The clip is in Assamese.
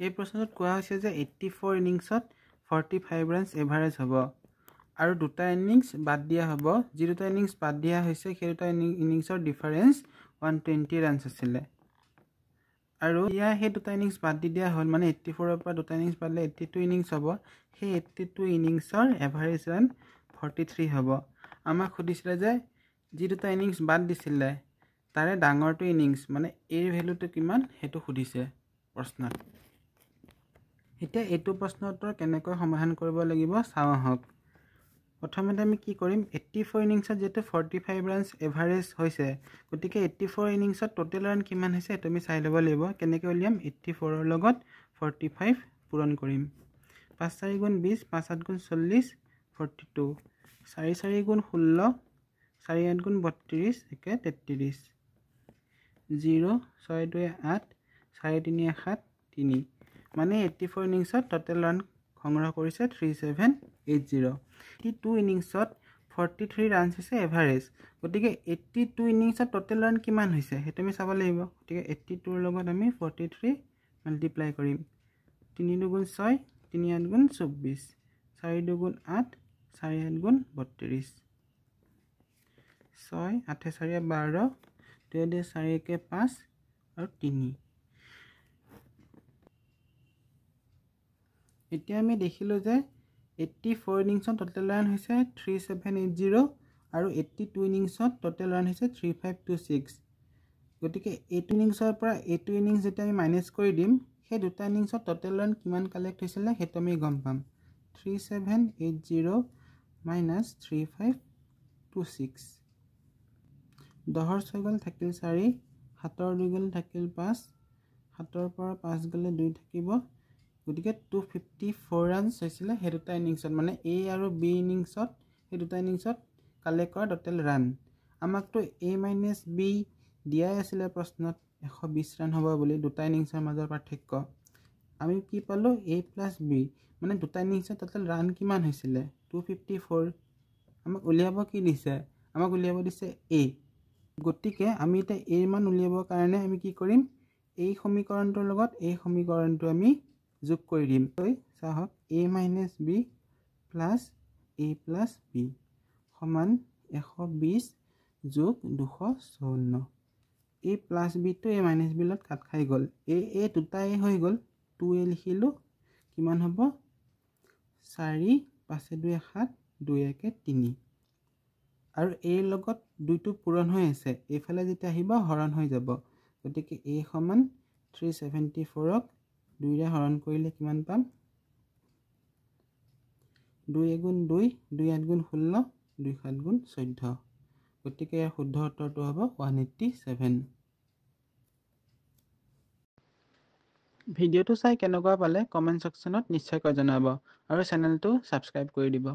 এই প্ৰশ্নটোত কোৱা হৈছে যে 84 ইনিংছত 45 ৰানছ এভাৰেজ হ'ব আৰু দুটা ইনিংছ বাদ দিয়া হ'ব। যি দুটা ইনিংছ বাদ দিয়া হৈছে সেই দুটা ইনিংছৰ ডিফাৰেঞ্চ 120 ৰানছ আছিলে আৰু ইয়াৰ সেই দুটা ইনিংছ বাদ দি দিয়া হ'ল, মানে 84ৰ পৰা দুটা ইনিংছ বাদ দিলে 82 ইনিংছ হ'ব। সেই 82 ইনিংছৰ এভাৰেজ ৰান 43 হ'ব। আমাক সুধিছিলে যে যি দুটা ইনিংছ বাদ দিছিলে তাৰে ডাঙৰটো ইনিংছ মানে এৰ ভেলুটো কিমান সেইটো সুধিছে প্ৰশ্নত। এতিয়া এইটো প্ৰশ্নৰ উত্তৰ কেনেকৈ সমাধান কৰিব লাগিব চাওঁ আহক। প্ৰথমতে আমি কি কৰিম, 84 ইনিংছত যিহেতু 45 ৰানছ এভাৰেজ হৈছে, গতিকে 84 ইনিংছত টোটেল ৰান কিমান হৈছে সেইটো আমি চাই ল'ব লাগিব। কেনেকৈ উলিয়াম, 84ৰ লগত 45 পূৰণ কৰিম। 5 4 গুণ 20, 5 8 গুণ 40, 42, 4 4 গুণ 16, 4 8 গুণ 32, 33, 0 6 2 8, 4 3 7, 3, মানে 84 ইনিংছত টোটেল ৰান সংগ্ৰহ কৰিছে 3780। 82 ইনিংছত 43 ৰানছ হৈছে এভাৰেজ, গতিকে 82 ইনিংছত টোটেল ৰান কিমান হৈছে সেইটো আমি চাব লাগিব। গতিকে 82ৰ লগত আমি 43 মাল্টিপ্লাই কৰিম। 3 2 6, 3 8 গুণ 24, 4 2 গুণ 8, 4 8 গুণ 32, 6 8 4 12, 2 2 4 1 5 আৰু 3। এতিয়া আমি দেখিলোঁ যে 84 ইনিংছত টোটেল ৰান হৈছে 3780 আৰু 82 ইনিংছত টোটেল ৰান হৈছে 3526। গতিকে এইটো ইনিংছৰ পৰা এইটো ইনিংছ যেতিয়া আমি মাইনাছ কৰি দিম, সেই দুটা ইনিংছত টোটেল ৰান কিমান কালেক্ট হৈছিলে সেইটো আমি গম পাম। 3780 মাইনাছ 3526, 10ৰ 6 গ'ল থাকিল 4, 7ৰ 2 গ'ল থাকিল 5, 7ৰ পৰা 5 গ'লে 2 থাকিব। গতিকে 254 ৰানছ হৈছিলে সেই দুটা ইনিংছত, মানে এ আৰু বি ইনিংছত সেই দুটা ইনিংছত কালেক্ট কৰা টোটেল ৰান। আমাকতো এ মাইনাছ বি দিয়াই আছিলে প্ৰশ্নত 120 ৰান হ'ব বুলি দুটা ইনিংছৰ মাজৰ পাৰ্থক্য। আমি কি পালোঁ, এ প্লাছ বি, মানে দুটা ইনিংছত টোটেল ৰান কিমান হৈছিলে 254। আমাক উলিয়াব কি দিছে, আমাক উলিয়াব দিছে এ। গতিকে আমি এতিয়া এৰ মান উলিয়াবৰ কাৰণে আমি কি কৰিম, এই সমীকৰণটোৰ লগত এই সমীকৰণটো আমি যোগ কৰি দিম। চাওক, এ minus B plus A plus B সমান 120 যোগ 254। A plus বিটো A minus B লগত কাট খাই গ'ল, এ দুটা এ হৈ গ'ল, 2a লিখিলোঁ, কিমান হ'ব 4 5 2 7, 2 1 3, আৰু এৰ লগত 2টো পূৰণ হৈ আছে, এইফালে যেতিয়া আহিব হৰণ হৈ যাব। গতিকে এ সমান 374ক 2ৰে হৰণ কৰিলে কিমান পাম, 2 গুণ 2, 2 8 গুণ 16, 2 7 গুণ 14। গতিকে ইয়াৰ শুদ্ধ উত্তৰটো হ'ব 187। ভিডিঅ'টো চাই কেনেকুৱা পালে কমেণ্ট ছেকশ্যনত নিশ্চয়কৈ জনাব আৰু চেনেলটো ছাবস্ক্ৰাইব কৰি দিব।